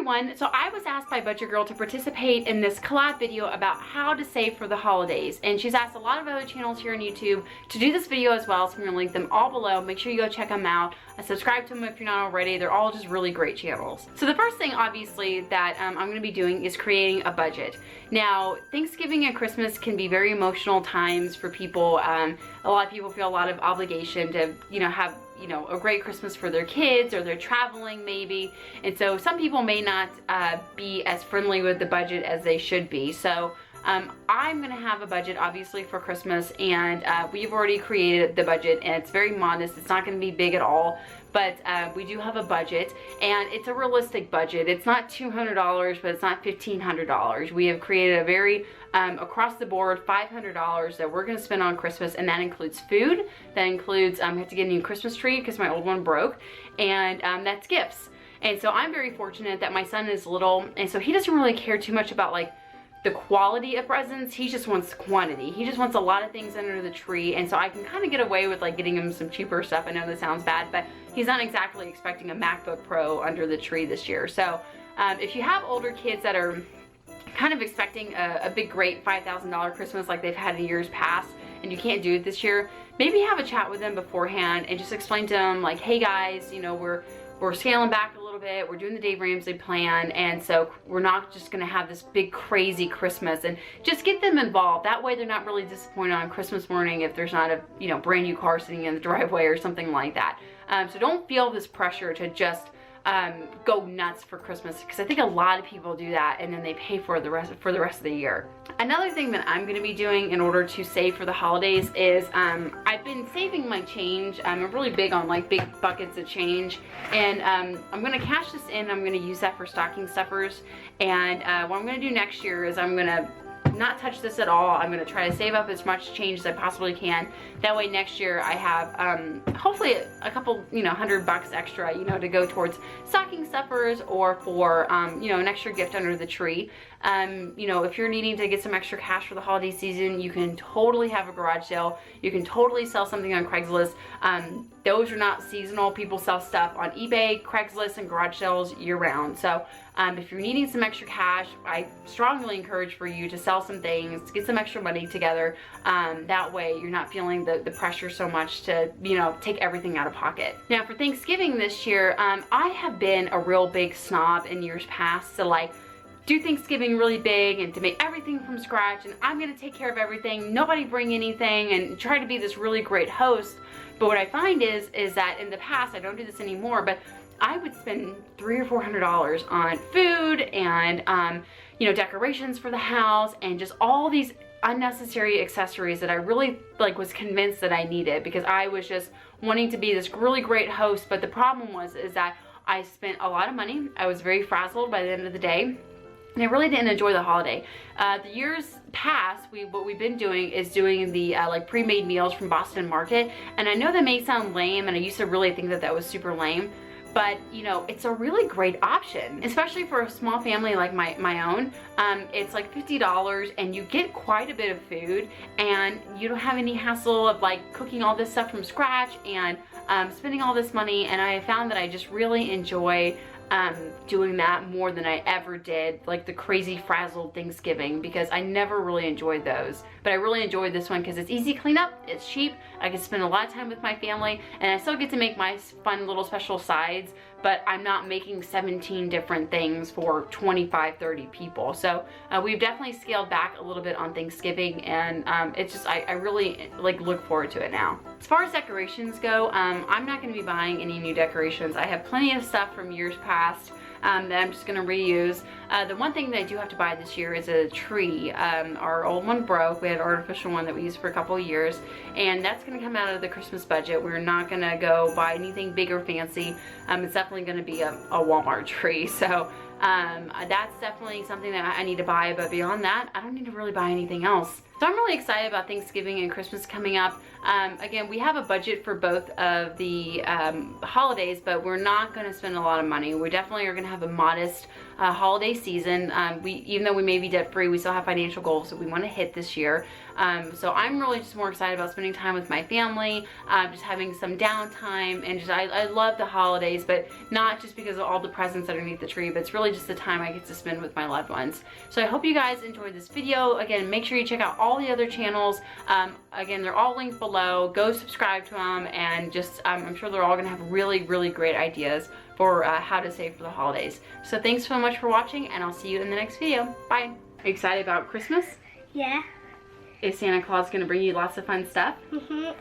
everyone, so I was asked by Budget Girl to participate in this collab video about how to save for the holidays, and she's asked a lot of other channels here on YouTube to do this video as well, so I'm going to link them all below. Make sure you go check them out. Subscribe to them if you're not already. They're all just really great channels. So the first thing obviously that I'm going to be doing is creating a budget. Now, Thanksgiving and Christmas can be very emotional times for people. A lot of people feel a lot of obligation to, have a great Christmas for their kids, or they're traveling maybe, and so some people may not be as friendly with the budget as they should be. So I'm gonna have a budget obviously for Christmas, and we've already created the budget, and it's very modest. It's not gonna be big at all, but we do have a budget, and it's a realistic budget. It's not $200, but it's not $1,500. We have created a very across the board $500 that we're gonna spend on Christmas, and that includes food, that includes I have to get a new Christmas tree because my old one broke, and that's gifts. And so I'm very fortunate that my son is little, and so he doesn't really care too much about like the quality of presents. He just wants quantity. He just wants a lot of things under the tree, and so I can kind of get away with like getting him some cheaper stuff. I know that sounds bad, but he's not exactly expecting a MacBook Pro under the tree this year. So if you have older kids that are kind of expecting a big great $5,000 Christmas like they've had in years past, and you can't do it this year, maybe have a chat with them beforehand and just explain to them like, hey guys, we're scaling back a little bit. We're doing the Dave Ramsey plan, and so we're not just gonna have this big crazy Christmas, and just get them involved. That way they're not really disappointed on Christmas morning if there's not a brand new car sitting in the driveway or something like that. So don't feel this pressure to just go nuts for Christmas, because I think a lot of people do that and then they pay for the rest of the year. Another thing that I'm going to be doing in order to save for the holidays is I've been saving my change. I'm really big on like big buckets of change, and I'm going to cash this in. I'm going to use that for stocking stuffers, and what I'm going to do next year is I'm going to not touch this at all. I'm going to try to save up as much change as I possibly can. That way next year I have hopefully a couple $100 extra to go towards stocking stuffers, or for an extra gift under the tree. If you're needing to get some extra cash for the holiday season, you can totally have a garage sale. You can totally sell something on Craigslist. Those are not seasonal. People sell stuff on eBay, Craigslist, and garage sales year round. So if you're needing some extra cash, I strongly encourage for you to sell some things, to get some extra money together. That way you're not feeling the pressure so much to take everything out of pocket. Now for Thanksgiving this year, I have been a real big snob in years past to like do Thanksgiving really big and to make everything from scratch, and I'm gonna take care of everything, nobody bring anything, and try to be this really great host. But what I find is that in the past, I don't do this anymore, but I would spend $300 or $400 on food and decorations for the house, and just all these unnecessary accessories that I really was convinced that I needed, because I was just wanting to be this really great host. But the problem is that I spent a lot of money. I was very frazzled by the end of the day, and I really didn't enjoy the holiday. The years past, what we've been doing is doing the pre-made meals from Boston Market, and I know that may sound lame, and I used to really think that was super lame, but it's a really great option, especially for a small family like my own. It's like $50, and you get quite a bit of food, and you don't have any hassle of like cooking all this stuff from scratch and spending all this money. And I found that I just really enjoy doing that more than I ever did like the crazy frazzled Thanksgiving, because I never really enjoyed those. But I really enjoyed this one because it's easy cleanup, it's cheap, I can spend a lot of time with my family, and I still get to make my fun little special sides, but I'm not making 17 different things for 25, 30 people. So we've definitely scaled back a little bit on Thanksgiving, and it's just, I really look forward to it now. As far as decorations go, I'm not going to be buying any new decorations. I have plenty of stuff from years past that I'm just going to reuse. The one thing that I do have to buy this year is a tree. Our old one broke. We had an artificial one that we used for a couple of years, and that's going to come out of the Christmas budget. We're not going to go buy anything big or fancy. It's definitely going to be a Walmart tree. So that's definitely something that I need to buy, but beyond that, I don't need to really buy anything else. So I'm really excited about Thanksgiving and Christmas coming up. Again, we have a budget for both of the holidays, but we're not going to spend a lot of money. We definitely are going to have a modest holiday season. Even though we may be debt free, we still have financial goals that we want to hit this year. So I'm really just more excited about spending time with my family, just having some downtime, and just I love the holidays, but not just because of all the presents underneath the tree, but it's really just the time I get to spend with my loved ones. So I hope you guys enjoyed this video. Again, make sure you check out all the other channels. Again, they're all linked below. Go subscribe to them, and just I'm sure they're all gonna have really, really great ideas for how to save for the holidays. So thanks so much for watching, and I'll see you in the next video. Bye. Are you excited about Christmas? Yeah. Is Santa Claus gonna bring you lots of fun stuff? Mm-hmm.